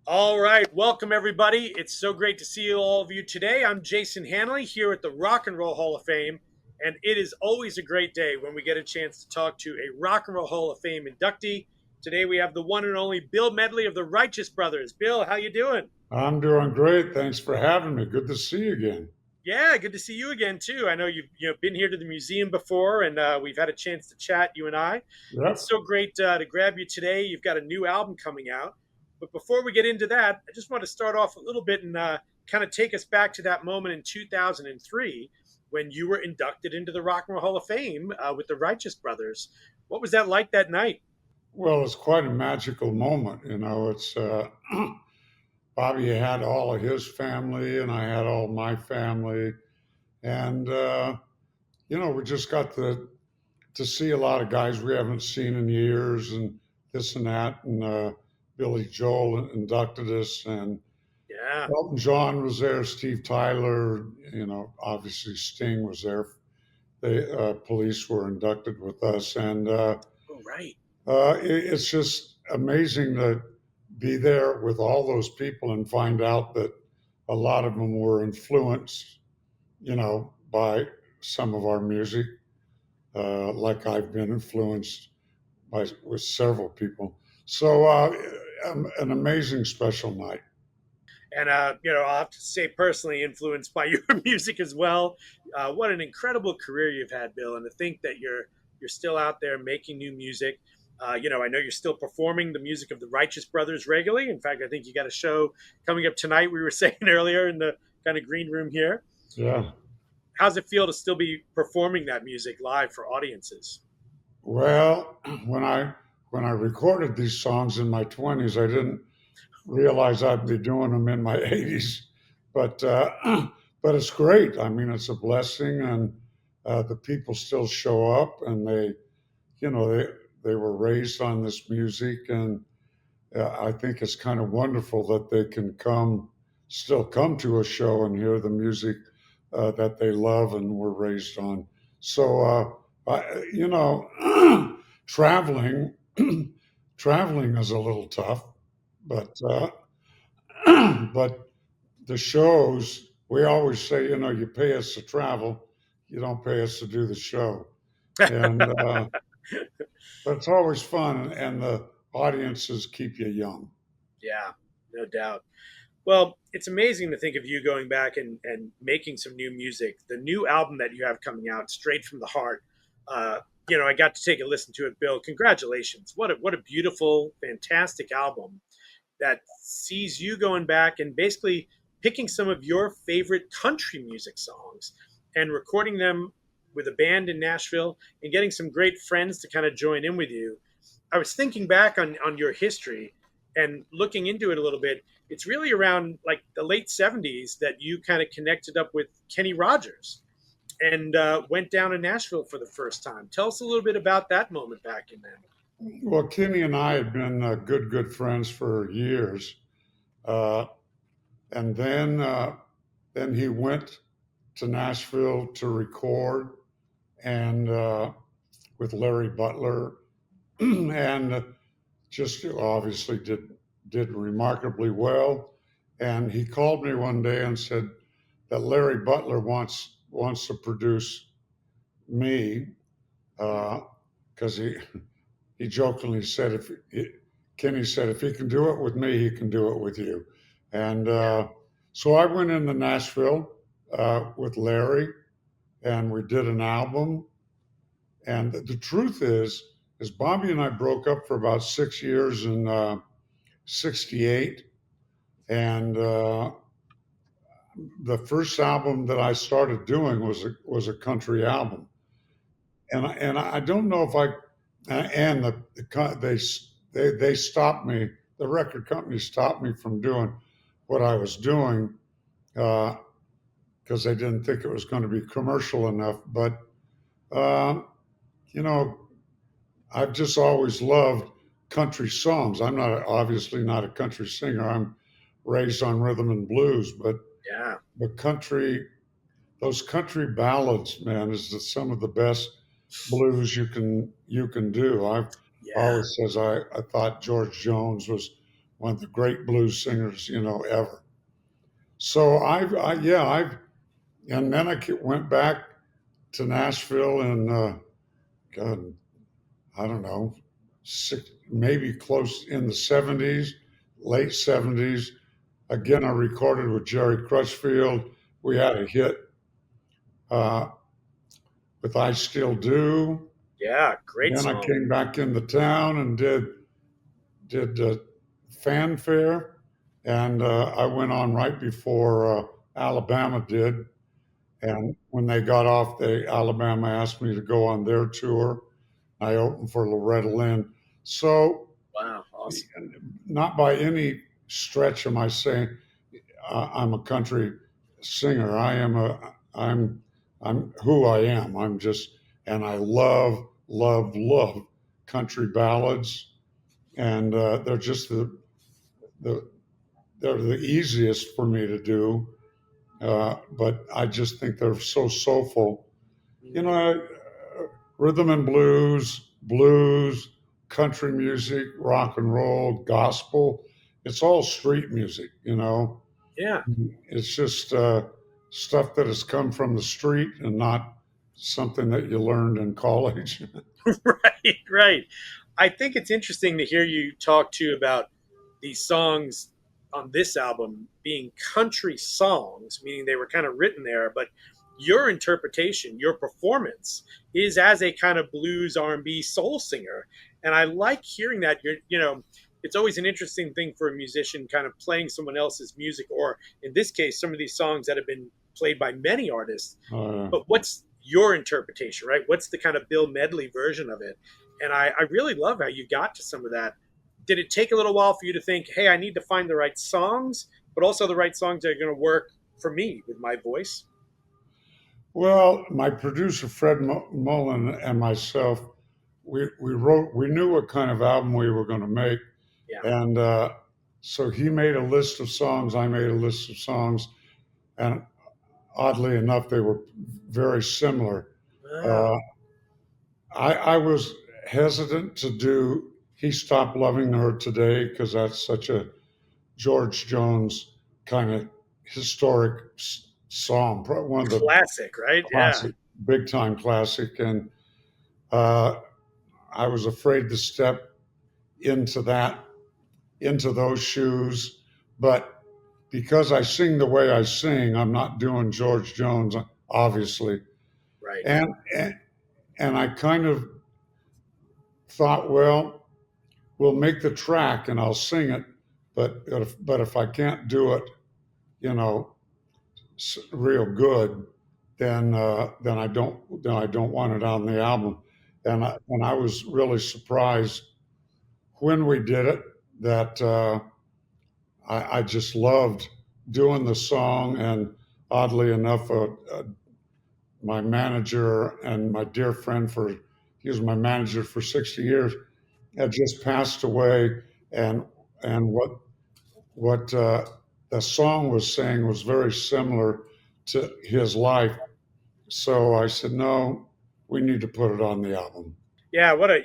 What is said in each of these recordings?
All right, welcome everybody. It's so great to see all of you today. I'm Jason Hanley here at the Rock and Roll Hall of Fame, and it is always a great day when we get a chance to talk to a Rock and Roll Hall of Fame inductee. Today we have the one and only Bill Medley of the Righteous Brothers. Bill, how you doing? I'm doing great. Thanks for having me. Good to see you again. Yeah, good to see you again too. I know you've been here to the museum before, and we've had a chance to chat, you and I. It's Yep. so great to grab you today. You've got a new album coming out, but before we get into that, I just want to start off a little bit and kind of take us back to that moment in 2003 when you were inducted into the Rock and Roll Hall of Fame with the Righteous Brothers. What was that like that night? Well, it's quite a magical moment. It's Bobby had all of his family, and I had all my family, and we just got to see a lot of guys we haven't seen in years, and this and that, and Billy Joel inducted us, and Yeah. Elton John was there, Steve Tyler, obviously Sting was there. The police were inducted with us, and Oh, right. it's just amazing to be there with all those people and find out that a lot of them were influenced, by some of our music, like I've been influenced by with several people. So an amazing special night. And I'll have to say personally influenced by your music as well. What an incredible career you've had, Bill, and to think that you're still out there making new music. I know you're still performing the music of the Righteous Brothers regularly. In fact, I think you got a show coming up tonight. We were saying earlier in the kind of green room here. Yeah. How's it feel to still be performing that music live for audiences? Well, when I recorded these songs in my 20s, I didn't realize I'd be doing them in my 80s. But but it's great. I mean, it's a blessing, and the people still show up, and they were raised on this music, and I think it's kind of wonderful that they can still come to a show and hear the music that they love and were raised on. So, traveling traveling is a little tough, but but the shows, we always say, you pay us to travel, you don't pay us to do the show. And but it's always fun, and the audiences keep you young. Yeah, no doubt. Well, it's amazing to think of you going back and making some new music. The new album that you have coming out, Straight from the Heart. I got to take a listen to it, Bill. Congratulations. What a beautiful, fantastic album that sees you going back and basically picking some of your favorite country music songs and recording them with a band in Nashville and getting some great friends to kind of join in with you. I was thinking back on your history and looking into it a little bit. It's really around like the late 70s that you kind of connected up with Kenny Rogers and went down to Nashville for the first time. Tell us a little bit about that moment back in then. Well, Kenny and I had been good friends for years, uh, and then he went to Nashville to record, and with Larry Butler, and just obviously did remarkably well. And he called me one day and said that Larry Butler wants to produce me, because he jokingly said, Kenny said, if he can do it with me, he can do it with you. And so I went into Nashville with Larry, and we did an album. And the truth is Bobby and I broke up for about 6 years in '68, and the first album that I started doing was a country album, and I don't know if I and they stopped me. The record company stopped me from doing what I was doing because they didn't think it was going to be commercial enough. But uh, you know, I've just always loved country songs. I'm not obviously not a country singer. I'm raised on rhythm and blues, but Yeah. the country, those country ballads, man, is some of the best blues you can do. I've Yeah. always says I thought George Jones was one of the great blues singers, ever. So and then I went back to Nashville in, God, I don't know, maybe close in the 70s, late 70s. Again, I recorded with Jerry Crutchfield. We had a hit uh, with I Still Do. Yeah, great Then I song. came back into town and did fanfare, and I went on right before Alabama did. And when they got off, Alabama asked me to go on their tour. I opened for Loretta Lynn. So, Wow, awesome. not by any stretch am I saying I'm a country singer. I'm who I am. And I love country ballads, and the they're the easiest for me to do. But I just think they're so soulful. You Mhm. know, rhythm and blues, country music, rock and roll, gospel. It's all street music. Yeah. It's just stuff that has come from the street and not something that you learned in college. Right, right. I think it's interesting to hear you talk too about these songs on this album being country songs, meaning they were kind of written there, but your interpretation, your performance is as a kind of blues R&B soul singer. And I like hearing that it's always an interesting thing for a musician kind of playing someone else's music, or in this case, some of these songs that have been played by many artists, uh, but what's your interpretation, right? What's the kind of Bill Medley version of it? And I really love how you got to some of that. Did it take a little while for you to think, hey, I need to find the right songs, but also the right songs that are going to work for me with my voice? well, my producer Fred Mullen and myself, we knew what kind of album we were going to make, Yeah. and so he made a list of songs. I made a list of songs, and oddly enough, they were very similar. Oh, Uh, I was hesitant to do "He Stopped Loving Her Today" because that's such a George Jones kind of historic song, one of the classic, right? Yeah. classic, big time classic, and uh, I was afraid to step into into those shoes, but because I sing the way I sing, I'm not doing George Jones, obviously, Right. and and, and I kind of thought, well, we'll make the track and I'll sing it, but if I can't do it, you know, real good, then I don't want it on the album. And I was really surprised when we did it that I just loved doing the song. And oddly enough, my manager and my dear friend he was my manager for 60 years, had just passed away, and what the song was saying was very similar to his life. So I said, no, we need to put it on the album. Yeah. What a,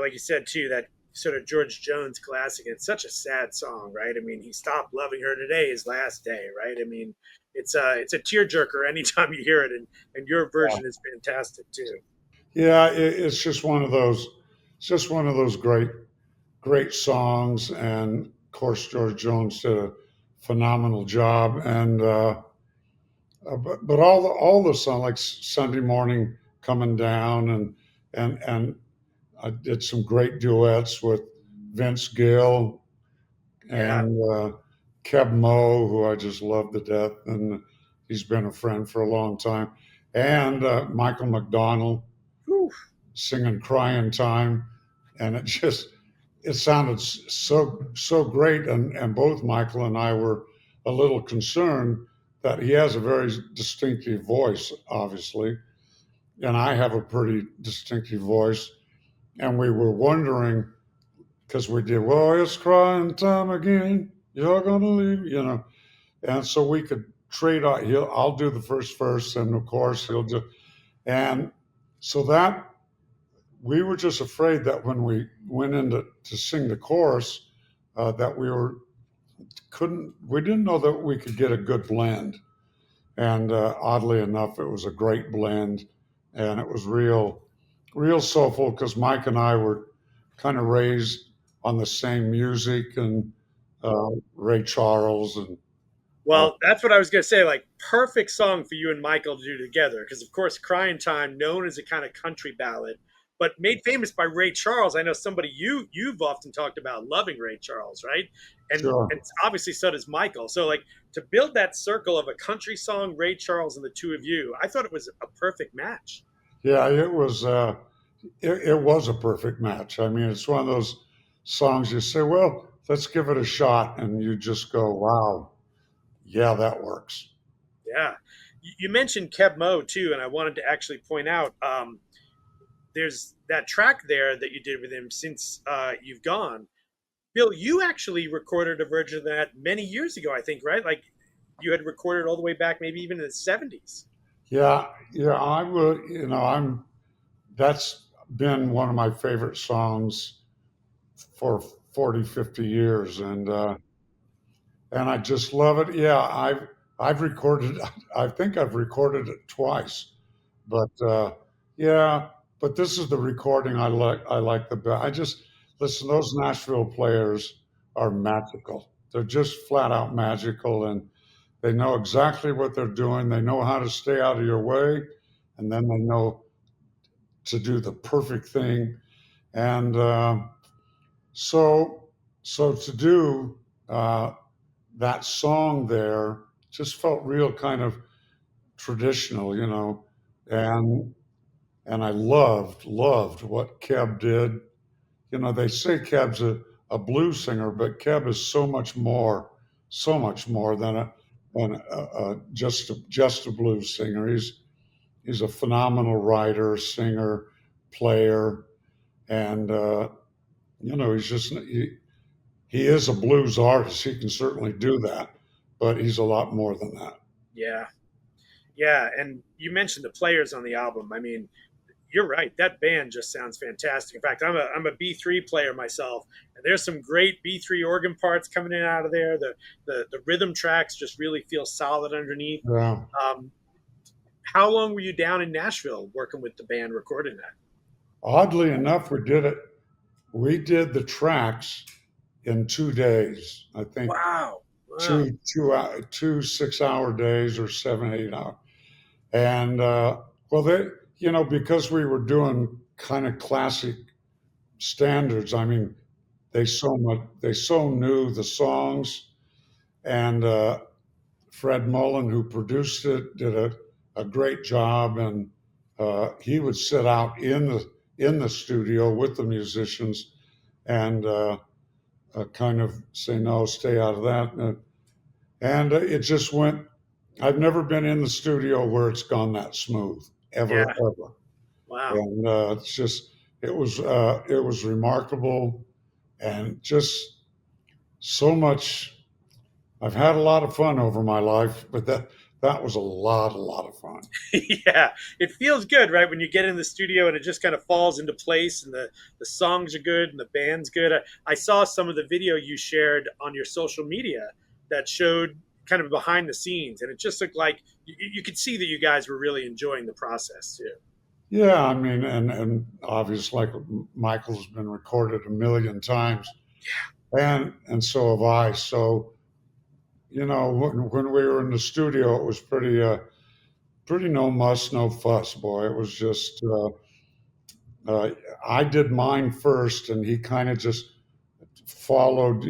like you said too, that sort of George Jones classic. It's such a sad song, right? I mean, he stopped loving her today, his last day, right? I mean, it's a tearjerker anytime you hear it, and your version is fantastic too. Yeah, it's just one of those. It's just one of those great songs, and of course George Jones did a phenomenal job. And but all the songs like Sunday Morning Coming Down, and I did some great duets with Vince Gill Yeah. and Keb Mo, who I just love to death, and he's been a friend for a long time, and Michael McDonald Whew. singing "Crying Time," and it sounded so great, and both Michael and I were a little concerned that he has a very distinctive voice, obviously, and I have a pretty distinctive voice, and we were wondering because we did, well, it's crying time again, you're gonna leave. And so we could trade out. I'll do the first verse, and of course he'll do, and so that we were just afraid that when we went in to sing the chorus, that we didn't know that we could get a good blend. And oddly enough, it was a great blend, and it was real soulful because Mike and I were kind of raised on the same music and Ray Charles and uh, Well, that's what I was gonna say. Like, perfect song for you and Michael to do together, because of course, "Crying Time," known as a kind of country ballad, but made famous by Ray Charles. I know somebody you've often talked about loving Ray Charles, right? sure, And obviously so does Michael. So like to build that circle of a country song, Ray Charles, and the two of you, I thought it was a perfect match. yeah, it was a perfect match. I mean, it's one of those songs you say, well, let's give it a shot, and you just go, wow, yeah, that works. Yeah. You mentioned Keb Mo too, and I wanted to actually point out there's that track there that you did with him since you've gone. Bill, you actually recorded a version of that many years ago, I think, right? Like you had recorded all the way back, maybe even in the 70s. Yeah, yeah, I would, that's been one of my favorite songs for 40, 50 years. And I just love it. Yeah, I've recorded, I think I've recorded it twice, but yeah, but this is the recording I like the best. I just, listen, those Nashville players are magical. They're just flat out magical, and they know exactly what they're doing. They know how to stay out of your way, and then they know to do the perfect thing. And so, so to do that song there just felt real kind of traditional, and and I loved what Keb did. They say Keb's a blues singer, but Keb is so much more than just a blues singer. He's a phenomenal writer, singer, player, and he is a blues artist. He can certainly do that, but he's a lot more than that. Yeah. Yeah. And you mentioned the players on the album. I mean, you're right. That band just sounds fantastic. In fact, I'm a B3 player myself, and there's some great B3 organ parts coming in out of there. The rhythm tracks just really feel solid underneath. Yeah. Um, how long were you down in Nashville working with the band recording that? Oddly enough, we did it. We did the tracks in 2 days. I think Wow. Wow. 2 6-hour days or 7 8 hour. And well, because we were doing kind of classic standards. I mean, they so knew the songs, and Fred Mullen, who produced it, did a great job, and he would sit out in the studio with the musicians and kind of say, "No, stay out of that." And it just went. I've never been in the studio where it's gone that smooth, ever, Yeah. ever. Wow. And it was remarkable, and just so much. I've had a lot of fun over my life, but that was a lot of fun. Yeah, it feels good, right? When you get in the studio and it just kind of falls into place, and the songs are good and the band's good. I saw some of the video you shared on your social media that showed kind of behind the scenes, and it just looked like you could see that you guys were really enjoying the process too. Yeah, I mean, and obviously, like Michael's been recorded a million times, and so have I. So when we were in the studio, it was pretty no muss, no fuss, boy. It was just uh, I did mine first, and he kind of just followed,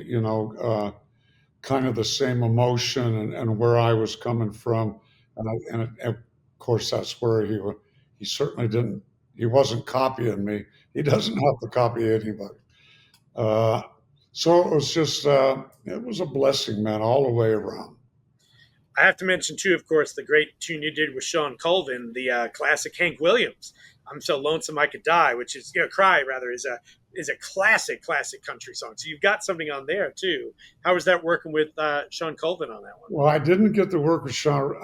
kind of the same emotion and where I was coming from, and of course that's where he certainly didn't. He wasn't copying me. He doesn't have to copy anybody. Uh, so it was a blessing, man, all the way around. I have to mention too, of course, the great tune you did with Shawn Colvin, the classic Hank Williams. "I'm So Lonesome I Could Die," which is Cry rather is a classic country song. So you've got something on there too. How was that working with Shawn Colvin on that one? Well, I didn't get to work with Sean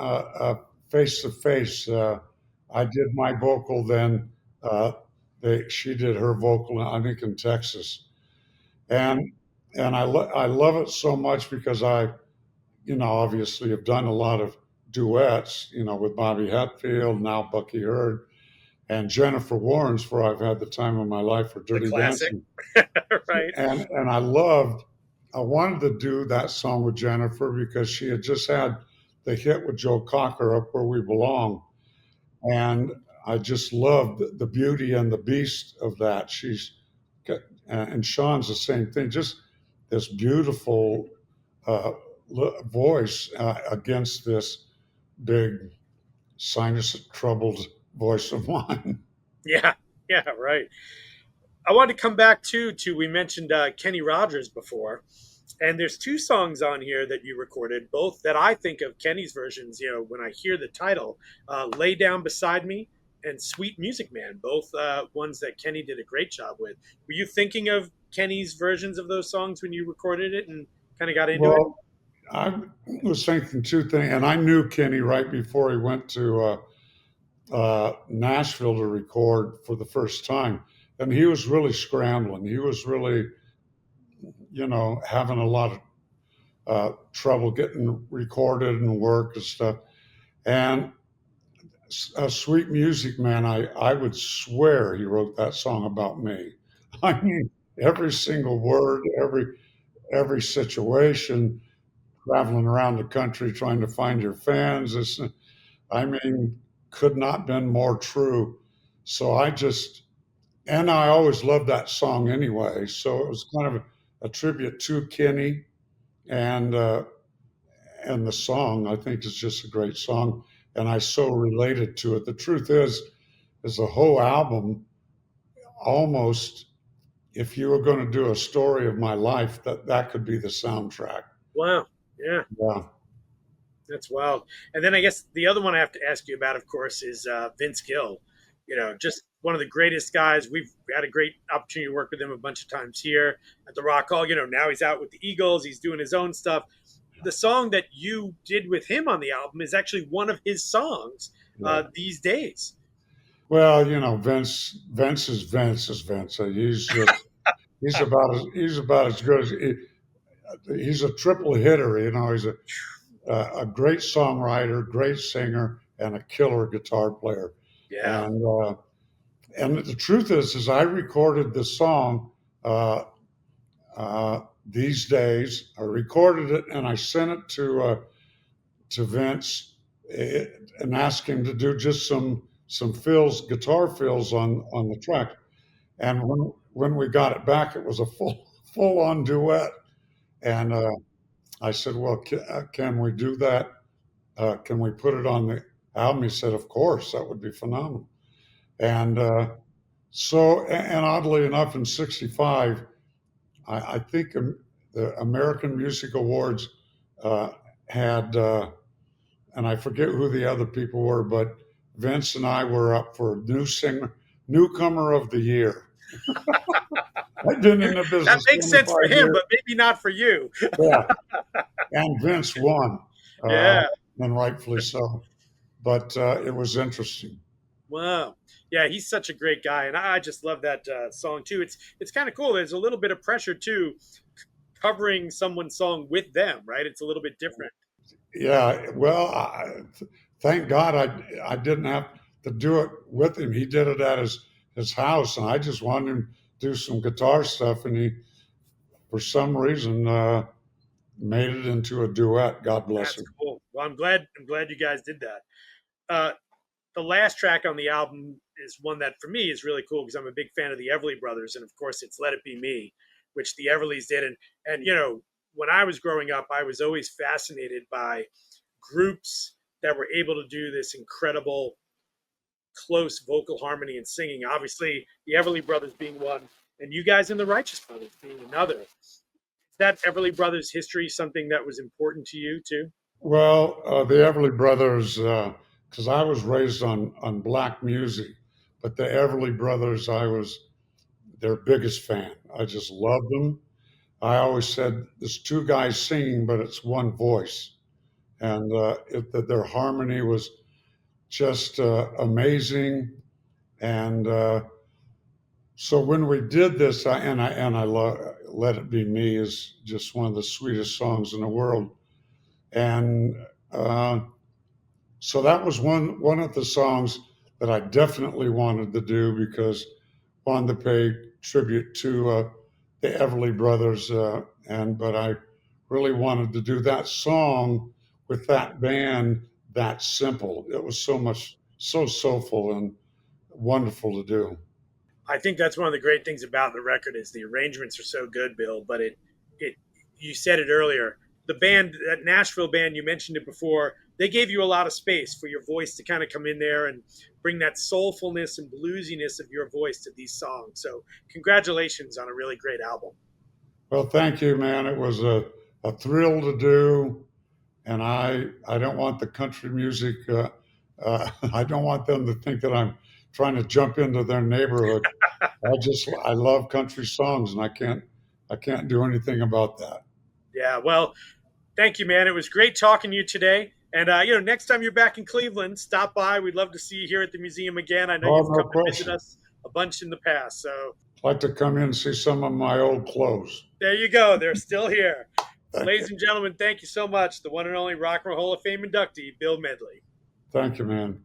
face to face. I did my vocal then. She did her vocal, I think, in Texas. And and I love it so much because obviously have done a lot of duets, with Bobby Hatfield, now Bucky Hurd, and Jennifer Warnes, for I've had the time of my life for The Dirty classic, Dancing. right? And I wanted to do that song with Jennifer because she had just had the hit with Joe Cocker, Up Where We Belong. And I just loved the beauty and the beast of that. And Sean's the same thing, just this beautiful uh, voice against this big sinus troubled voice of mine. Yeah, yeah, right. I wanted to come back to we mentioned Kenny Rogers before, and there's two songs on here that you recorded, both that I think of Kenny's versions. When I hear the title, "Lay Down Beside Me" and "Sweet Music Man," both ones that Kenny did a great job with. Were you thinking of Kenny's versions of those songs when you recorded it and kind of got into it? Well, I was thinking two things, and I knew Kenny right before he went to Nashville to record for the first time, and he was really scrambling. He was really, having a lot of trouble getting recorded and work and stuff. And a Sweet Music Man, I would swear he wrote that song about me. I mean, every single word, every situation, traveling around the country trying to find your fans. I mean, could not been more true. So and I always loved that song anyway. So it was kind of a tribute to Kenny, and the song I think is just a great song, and I so related to it. The truth is the whole album almost. If you were going to do a story of my life, that could be the soundtrack. Wow, yeah, Yeah, that's wild. And then I guess the other one I have to ask you about, of course, is Vince Gill. Just one of the greatest guys. We've had a great opportunity to work with him a bunch of times here at the Rock Hall. Now he's out with the Eagles. He's doing his own stuff. The song that you did with him on the album is actually one of his songs yeah. these days. Well, Vince is Vince. He's about as good as he's a triple hitter. He's a great songwriter, great singer, and a killer guitar player. Yeah. And the truth is I recorded the song these days. I recorded it and I sent it to Vince, eh, and asked him to do just some fills, guitar fills on the track. And when we got it back, it was a full on duet. And I said, "Well, can we do that? Can we put it on the album?" He said, "Of course, that would be phenomenal." And and oddly enough, in '65, I think the American Music Awards uh, had, and I forget who the other people were, but Vince and I were up for newcomer of the year. I've been in the That business makes sense for 25 him, years. but maybe not for you. Yeah, and Vince won, uh, Yeah. and rightfully so. But it was interesting. Wow. Yeah, he's such a great guy, and I just love that song too. It's kind of cool. There's a little bit of pressure too, covering someone's song with them, right? It's a little bit different. Yeah, well, thank God I didn't have to do it with him. He did it at his house, and I just wanted him to do some guitar stuff, and he, for some reason, made it into a duet. God bless That's him. cool. Well, I'm glad you guys did that. Uh, the last track on the album is one that for me is really cool because I'm a big fan of the Everly Brothers, and of course it's "Let It Be Me," which the Everlys did. And when I was growing up, I was always fascinated by groups that were able to do this incredible close vocal harmony and singing. Obviously, the Everly Brothers being one, and you guys in the Righteous Brothers being another. Is that Everly Brothers history something that was important to you too? Well, the Everly Brothers, because I was raised on black music, but the Everly Brothers, I was their biggest fan. I just loved them. I always said there's two guys singing, but it's one voice, and their harmony was just amazing. And So when we did this, I love "Let It Be Me" is just one of the sweetest songs in the world, and uh, so that was one of the songs that I definitely wanted to do because I wanted to pay tribute to the Everly Brothers, and but I really wanted to do that song with that band that simple. It was so soulful and wonderful to do. I think that's one of the great things about the record is the arrangements are so good, Bill. But it you said it earlier. The band, that Nashville band, you mentioned it before. They gave you a lot of space for your voice to kind of come in there and bring that soulfulness and bluesiness of your voice to these songs. So congratulations on a really great album. Well, thank you, man. It was a thrill to do, and I don't want the country music. I don't want them to think that I'm trying to jump into their neighborhood. I love country songs, and I can't do anything about that. Yeah, well, thank you, man. It was great talking to you today. And next time you're back in Cleveland, stop by. We'd love to see you here at the museum again. I know Oh, you've no come to visit question. us a bunch in the past. So I'd like to come in and see some of my old clothes. there you go. They're still here. Thank you. Ladies and gentlemen, thank you so much. The one and only Rock and Roll Hall of Fame inductee, Bill Medley. Thank you, man.